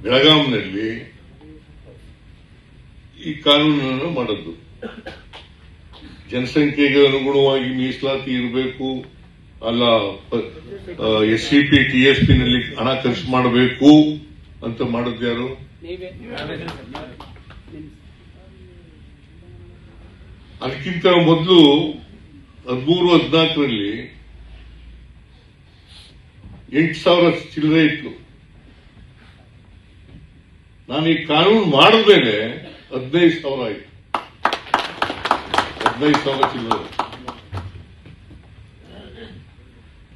ಬೆಳಗಾಂನಲ್ಲಿ ಈ ಕಾನೂನನ್ನು ಮಾಡದ್ದು. ಜನಸಂಖ್ಯೆಗೆ ಅನುಗುಣವಾಗಿ ಮೀಸಲಾತಿ ಇರಬೇಕು, ಅಲ್ಲ SCP TSP ನಲ್ಲಿ ಹಣ ಖರ್ಚು ಮಾಡಬೇಕು ಅಂತ ಮಾಡಿದ್ದು ಯಾರು? ಅದಕ್ಕಿಂತ ಮೊದಲು 13-14ರಲ್ಲಿ 8,000 ಚಿಲ್ಲರೆ ಇತ್ತು. ನಾನು ಈ ಕಾನೂನು ಮಾಡಿದ್ಮೇಲೆ 15,000 ಆಯ್ತು. 15,000 ಚಿಲ್ಲರೆ.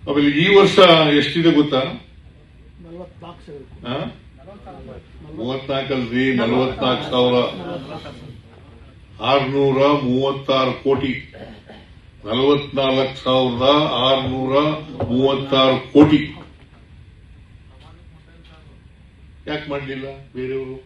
ಆಮೇಲೆ ಈ ವರ್ಷ ಎಷ್ಟಿದೆ ಗೊತ್ತಾ? 34 44,636 ಕೋಟಿ. 44,636 ಕೋಟಿ. ಯಾಕೆ ಮಾಡಲಿಲ್ಲ ಬೇರೆಯವರು?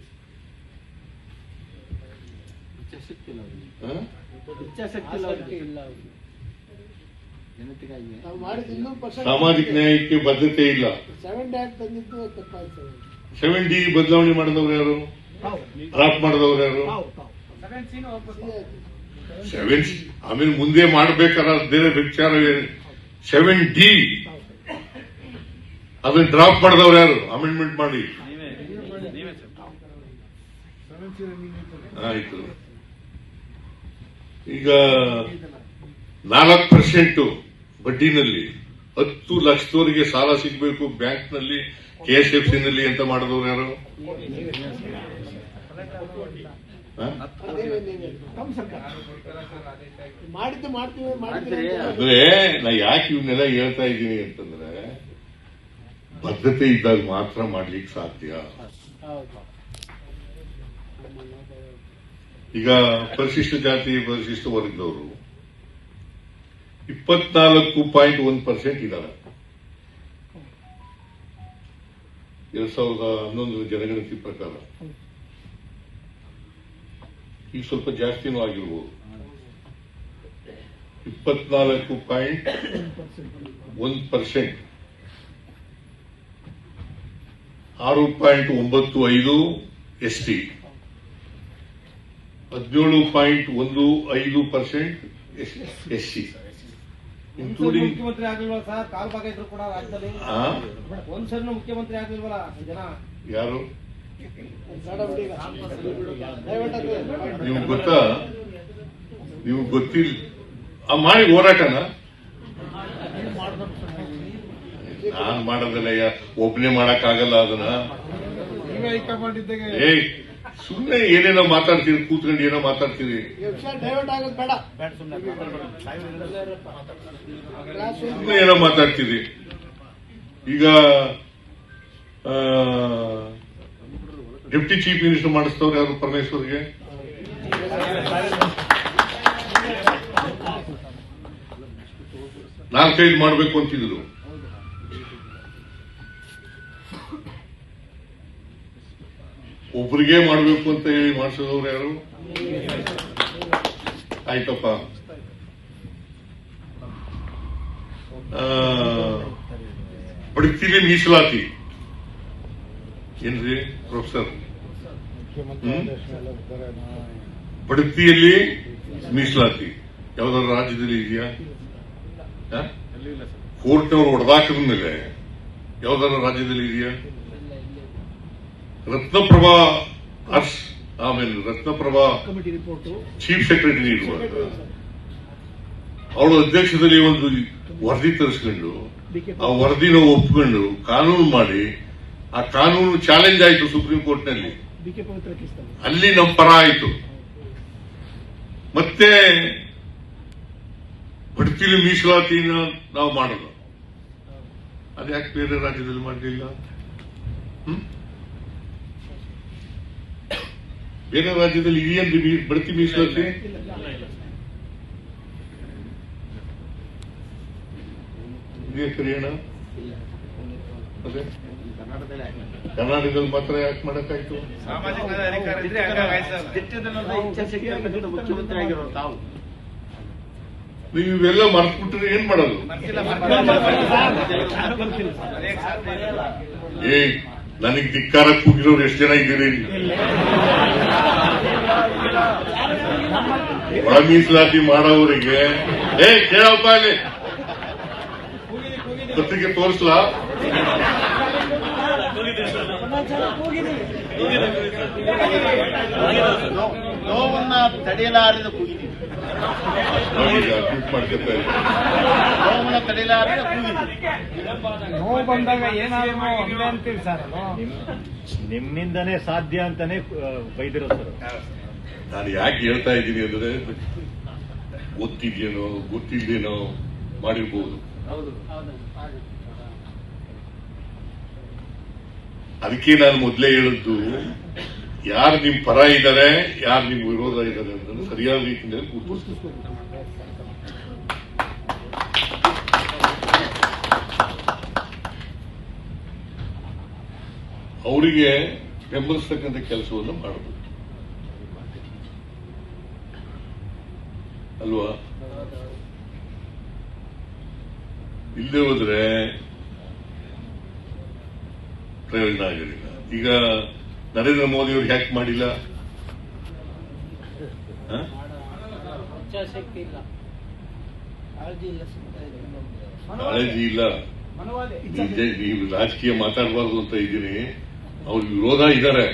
ಸಾಮಾಜಿಕ ನ್ಯಾಯಕ್ಕೆ ಬದ್ಧತೆ ಇಲ್ಲ. 7D ಬದಲಾವಣೆ ಮಾಡಿದವರು ಯಾರು? ಡ್ರಾಪ್ ಮಾಡಿದವರು ಯಾರು? 7 ಆಮೇಲೆ ಮುಂದೆ ಮಾಡಬೇಕಾದ ಬೇರೆ ವಿಚಾರ. 7D ಅದನ್ನ ಡ್ರಾಪ್ ಮಾಡಿದವರು ಯಾರು? ಅಮೆಂಡ್ಮೆಂಟ್ ಮಾಡಿ ಆಯ್ತು. ಈಗ 4% ಬಡ್ಡಿನಲ್ಲಿ 10 ಲಕ್ಷದವರೆಗೆ ಸಾಲ ಸಿಗಬೇಕು ಬ್ಯಾಂಕ್ನಲ್ಲಿ, KSFC ನಲ್ಲಿ ಅಂತ ಮಾಡಿದವರು ಯಾರು? ಅಂದ್ರೆ ನಾ ಯಾಕೆ ಇವನ್ನೆಲ್ಲ ಹೇಳ್ತಾ ಇದ್ದೀನಿ ಅಂತಂದ್ರೆ, ಬದ್ಧತೆ ಇದ್ದಾಗ ಮಾತ್ರ ಮಾಡ್ಲಿಕ್ಕೆ ಸಾಧ್ಯ. ಈಗ ಪರಿಶಿಷ್ಟ ಜಾತಿ ಪರಿಶಿಷ್ಟ ವರ್ಗದವರು 24.1% ಇದ್ದಾರೆ. 2011 ಜನಗಣತಿ ಪ್ರಕಾರ. ಈಗ ಸ್ವಲ್ಪ ಜಾಸ್ತಿನೂ ಆಗಿರ್ಬೋದು. 24.1%. 6.95 ST, 17.15% SC. ಇನ್ಕ್ಲೂಡಿಂಗ್ ಮುಖ್ಯಮಂತ್ರಿ ಆಗಲಿಲ್ವಾ ಸರ್? ಕಾಲ್ ಭಾಗ ಇದ್ರು ಕೂಡ ರಾಜ್ಯದಲ್ಲಿ ಒಂದ್ಸರಿನೂ ಮುಖ್ಯಮಂತ್ರಿ ಆಗಲಿಲ್ವಲ್ಲ ಜನ. ಯಾರು ನಿಮ್ಗೆ ಗೊತ್ತಾ? ನೀವು ಗೊತ್ತಿಲ್ಲ ಮಾಡಿ ಹೋರಾಟನ ನಾನ್ ಮಾಡೋದಲ್ಲ, ಒಬ್ಬನೇ ಮಾಡಕ್ಕಾಗಲ್ಲ ಅದನ್ನ. ಸುಮ್ಮನೆ ಏನೇನೋ ಮಾತಾಡ್ತೀರಿ, ಕೂತ್ಕೊಂಡು ಏನೋ ಮಾತಾಡ್ತೀರಿ, ಸುಮ್ಮನೆ ಏನೋ ಮಾತಾಡ್ತೀರಿ. ಈಗ ಡೆಪ್ಟಿ ಚೀಫ್ ಮಿನಿಸ್ಟರ್ ಮಾಡಿಸ್ತವ್ರು ಯಾರು? ಪರಮೇಶ್ವರ್ಗೆ. 4-5 ಮಾಡಬೇಕು ಅಂತಿದ್ರು. ಒಬ್ಬರಿಗೆ ಮಾಡಬೇಕು ಅಂತ ಹೇಳಿ ಮಾಡಿಸಿದವ್ರು ಯಾರು? ಆಯ್ತಪ್ಪ. ಬಡ್ತಿಲಿ ಮೀಸಲಾತಿ ಏನ್ರಿ ಪ್ರೊಫೆಸರ್? ಬಡ್ತಿಯಲ್ಲಿ ಮೀಸಲಾತಿ ಯಾವ್ದಾದ್ರು ರಾಜ್ಯದಲ್ಲಿ ಇದೆಯಾ? ಕೋರ್ಟ್ನವರು ಹೊಡೆದಾಕಿದ ಮೇಲೆ ಯಾವ್ದಾದ್ರು ರಾಜ್ಯದಲ್ಲಿ ಇದೆಯಾ? ರತ್ನಪ್ರಭಾ ಆಮೇಲೆ ರತ್ನಪ್ರಭಾ ಚೀಫ್ ಸೆಕ್ರೆಟರಿ ಇರುವಾಗ ಅವಳ ಅಧ್ಯಕ್ಷದಲ್ಲಿ ಒಂದು ವರದಿ ತರಿಸ್ಕೊಂಡು ಆ ವರದಿನ ಒಪ್ಕೊಂಡು ಕಾನೂನು ಮಾಡಿ, ಆ ಕಾನೂನು ಚಾಲೆಂಜ್ ಆಯಿತು ಸುಪ್ರೀಂ ಕೋರ್ಟ್ನಲ್ಲಿ. ಅಲ್ಲಿ ನಮ್ಮ ಪರ ಆಯಿತು. ಮತ್ತೆ ಬಡ್ತಿಲಿ ಮೀಸಲಾತಿನ ನಾವು ಮಾಡೋದು. ಅದ್ಯಾಕೆ ಬೇರೆ ರಾಜ್ಯದಲ್ಲಿ ಮಾಡಲಿಲ್ಲ? ಬೇರೆ ರಾಜ್ಯದಲ್ಲಿ ಇದೆಯಂದ್ರೆ ಬಡ್ತಿ ಮೀಸಲಾತಿ? ಇದೆಯಾ ಕರಿಯೋಣ? ಅದೇ ಕರ್ನಾಟಕದಲ್ಲಿ ಮಾತ್ರ ಯಾಕೆ ಮಾಡಕ್ಕಾಯ್ತು? ನೀವು ಇವೆಲ್ಲ ಮರ್ತ್ಬಿಟ್ರೆ ಏನ್ ಮಾಡೋದು? ನನಗೆ ಧಿಕ್ಕಾರ ಕೂಗಿರೋರು ಎಷ್ಟು ಜನ ಇದ್ದೀರಿ? ಒಳ ಮೀಸಲಾತಿ ಮಾಡೋವರಿಗೆ ಕೇಳಪ್ಪ ಅಲ್ಲಿ ಪತ್ರಿಕೆ ತೋರಿಸ್ಲಾ? ನೋವನ್ನ ತಡೆಯಲಾರದೆ ಕೂಗಿದೀವಿ. ನೋವನ್ನ ತಡೆಯಲಾರದೆ ಕೂಗಿದೀವಿ. ನೋವು ಬಂದಾಗ ಏನಾದ್ರು ಅಂತೀವಿ ಸರ್. ನಿಮ್ಮಿಂದನೇ ಸಾಧ್ಯ ಅಂತಾನೆ ಬೈದಿರೋ ಸರ್. ನಾನು ಯಾಕೆ ಹೇಳ್ತಾ ಇದ್ದೀನಿ ಅಂದ್ರೆ ಗೊತ್ತಿದ್ಯೇನೋ ಗೊತ್ತಿಲ್ದೇನೋ ಮಾಡಿರ್ಬೋದು. ಅದಕ್ಕೆ ನಾನು ಮೊದಲೇ ಹೇಳಿದ್ದು, ಯಾರು ನಿಮ್ ಪರ ಇದ್ದಾರೆ ಯಾರು ನಿಮ್ ವಿರೋಧ ಇದ್ದಾರೆ ಅಂತ ಸರಿಯಾದ ರೀತಿಯಲ್ಲಿ ಗುರುತಿಸಬೇಕು. ಅವರಿಗೆ ಬೆಂಬಲಿಸ್ತಕ್ಕಂಥ ಕೆಲಸವನ್ನು ಮಾಡಬೇಕು ಅಲ್ವಾ? ಇಲ್ಲದೆ ಹೋದ್ರೆ ಪ್ರಯೋಜನ ಆಗೋದಿಲ್ಲ. ಈಗ ನರೇಂದ್ರ ಮೋದಿ ಅವರು ಹ್ಯಾಕ್ ಮಾಡಿಲ್ಲ? ಕಾಳಜಿ ಇಲ್ಲ. ನೀವು ರಾಜಕೀಯ ಮಾತಾಡಬಾರ್ದು ಅಂತ ಇದ್ದೀನಿ. ಅವ್ರ ವಿರೋಧ ಇದ್ದಾರೆ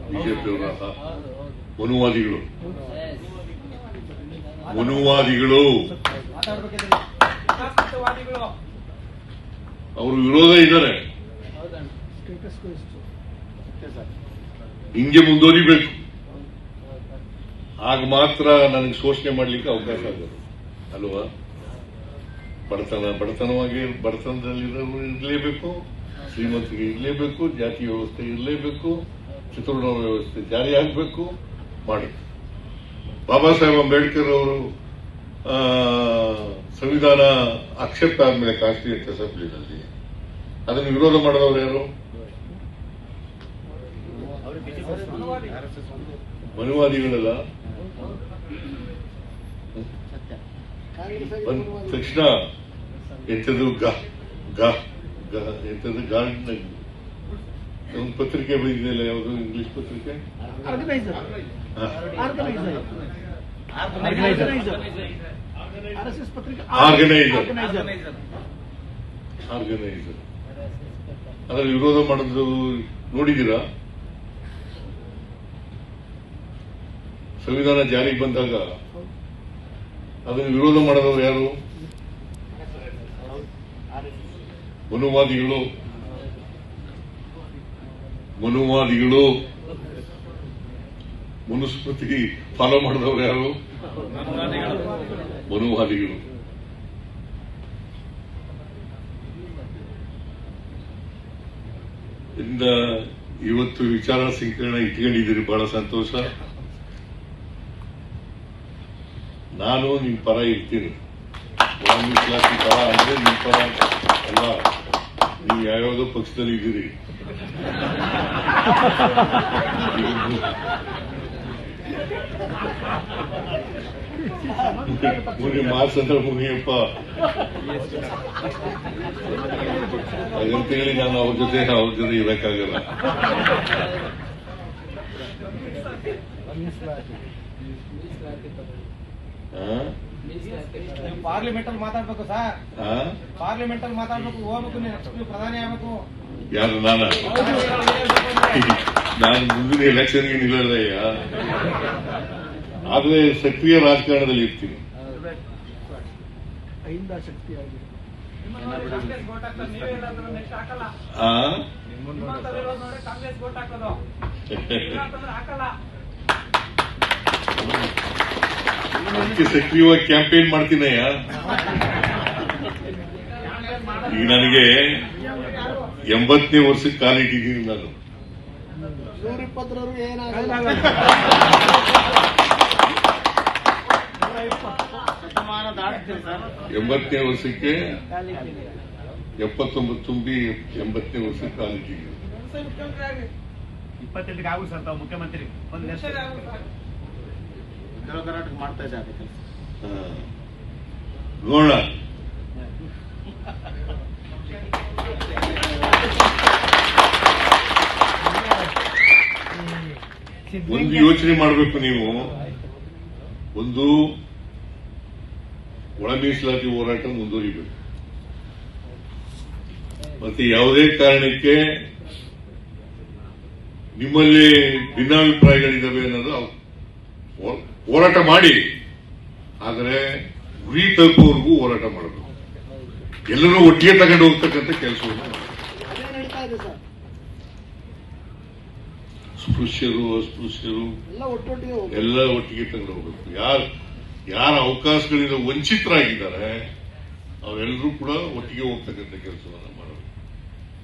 ಬಿಜೆಪಿಯವರ ಮನುವಾದಿಗಳು. ಅವರು ವಿರೋಧ ಇದ್ದಾರೆ. ಹಿಂಗೆ ಮುಂದುವರಿಬೇಕು. ಆಗ ಮಾತ್ರ ನನಗೆ ಶೋಷಣೆ ಮಾಡಲಿಕ್ಕೆ ಅವಕಾಶ ಆಗೋದು ಅಲ್ವಾ? ಬಡತನದಲ್ಲಿ ಇರಲೇಬೇಕು, ಶ್ರೀಮಂತಿಗೆ ಇರಲೇಬೇಕು, ಜಾತಿ ವ್ಯವಸ್ಥೆ ಇರಲೇಬೇಕು, ಚತುರ್ಣ ವ್ಯವಸ್ಥೆ ಜಾರಿಯಾಗಬೇಕು ಮಾಡಿ. ಬಾಬಾ ಸಾಹೇಬ್ ಅಂಬೇಡ್ಕರ್ ಅವರು ಸಂವಿಧಾನ ಅಕ್ಸೆಪ್ಟ್ ಆದ್ಮೇಲೆ ಕಾನ್ಸ್ಟಿಟ್ಯೂಂಟ್ ಅಸೆಂಬ್ಲಿನಲ್ಲಿ ಅದನ್ನು ವಿರೋಧ ಮಾಡಿದವರು ಯಾರು? ಮನುವಾದಿಗಳಲ್ಲ. ಬಂದ ತಕ್ಷಣ ಎಂಥದ್ದು ಎಂಥದ್ದು ಗಾರ್ಡ್ ಒಂದು ಪತ್ರಿಕೆ ಬಂದಿದೆಯಲ್ಲ, ಯಾವುದು ಇಂಗ್ಲಿಷ್ ಪತ್ರಿಕೆ? ಆರ್ಗನೈಸರ್. ಅದರಲ್ಲಿ ವಿರೋಧ ಮಾಡೋದು ನೋಡಿದ್ದೀರಾ? ಸಂವಿಧಾನ ಜಾರಿಗೆ ಬಂದಾಗ ಅದನ್ನು ವಿರೋಧ ಮಾಡಿದವರು ಯಾರು? ಮನುವಾದಿಗಳು. ಮನುಸ್ಮೃತಿ ಫಾಲೋ ಮಾಡಿದವರು ಯಾರು? ಮನುವಾದಿಗಳು. ಇಂದ ಇವತ್ತು ವಿಚಾರ ಸಂಕಿರಣ ಇಟ್ಕೊಂಡಿದ್ದೀರಿ, ಬಹಳ ಸಂತೋಷ. ನಾನು ನಿಮ್ ಪರ ಇರ್ತೀನಿ. ಮೀಸಲಾತಿ ಪರ ಅಂದ್ರೆ ನಿಮ್ ಪರ ಅಲ್ಲ, ನೀವು ಯಾವ್ಯಾವುದೋ ಪಕ್ಷದಲ್ಲಿ ಇದ್ದೀರಿ. ಮಾರ್ಕ್ಸ್ ಅಂತ ಮುಗಿಯಪ್ಪ ಹಾಗಂತೇಳಿ ನಾನು ಅವ್ರ ಜೊತೆ ಇರಕ್ಕಾಗಲ್ಲ. ಪಾರ್ಲಿಮೆಂಟ್ ಅಲ್ಲಿ ಮಾತಾಡ್ಬೇಕು ಸರ್. ಪಾರ್ಲಿಮೆಂಟ್ ಅಲ್ಲಿ ಮಾತಾಡ್ಬೇಕು, ಹೋಗ್ಬೇಕು, ನೀವು ಪ್ರಧಾನಿ ಆಗ್ಬೇಕು. ಯಾರು? ನಾನು ಮುಂದಿನ ಎಲೆಕ್ಷನ್ಗೆ ನಿಲ್ಲದಯ್ಯ, ಆದ್ರೆ ಸಕ್ರಿಯ ರಾಜಕಾರಣದಲ್ಲಿ ಇರ್ತೀನಿ. ಅದಕ್ಕೆ ಸಕ್ರಿಯವಾಗಿ ಕ್ಯಾಂಪೇನ್ ಮಾಡ್ತೀನಯ್ಯ. ಈಗ ನನಗೆ 80ನೇ ವರ್ಷಕ್ಕೆ ಕಾಲಿಟ್ಟಿದ್ದೀನಿ ನಾನು. 80ನೇ ವರ್ಷಕ್ಕೆ 79 ತುಂಬಿ 80ನೇ ವರ್ಷಕ್ಕೆ ಕಾಲಿಟ್ಟಿದ್ದೀನಿ. 28ಕ್ಕೆ ಆಗುತ್ತೆ ಸರ್ ತಾವು ಮುಖ್ಯಮಂತ್ರಿ. ಕರ್ನಾಟಕ ಮಾಡ್ತಾ ಇದ್ದಾರೆ ನೋಡೋಣ. ಒಂದು ಯೋಚನೆ ಮಾಡಬೇಕು ನೀವು. ಒಂದು ಒಳ ಮೀಸಲಾತಿ ಹೋರಾಟ ಮುಂದುವರಿಬೇಕು. ಮತ್ತೆ ಯಾವುದೇ ಕಾರಣಕ್ಕೆ ನಿಮ್ಮಲ್ಲಿ ಭಿನ್ನಾಭಿಪ್ರಾಯಗಳಿದ್ದಾವೆ ಅನ್ನೋದು ಹೋರಾಟ ಮಾಡಿ, ಆದರೆ ಗುರಿ ತಲುಪುವವರೆಗೂ ಹೋರಾಟ ಮಾಡಬೇಕು. ಎಲ್ಲರೂ ಒಟ್ಟಿಗೆ ತಗೊಂಡು ಹೋಗ್ತಕ್ಕಂಥ ಕೆಲಸವನ್ನು ಸ್ಪೃಶ್ಯರು ಅಸ್ಪೃಶ್ಯರು ಎಲ್ಲ ಒಟ್ಟಿಗೆ ತಗೊಂಡು ಹೋಗ್ಬೇಕು. ಯಾರ ಅವಕಾಶಗಳಿಂದ ವಂಚಿತರಾಗಿದ್ದಾರೆ ಅವರೆಲ್ಲರೂ ಕೂಡ ಒಟ್ಟಿಗೆ ಹೋಗ್ತಕ್ಕಂಥ ಕೆಲಸವನ್ನು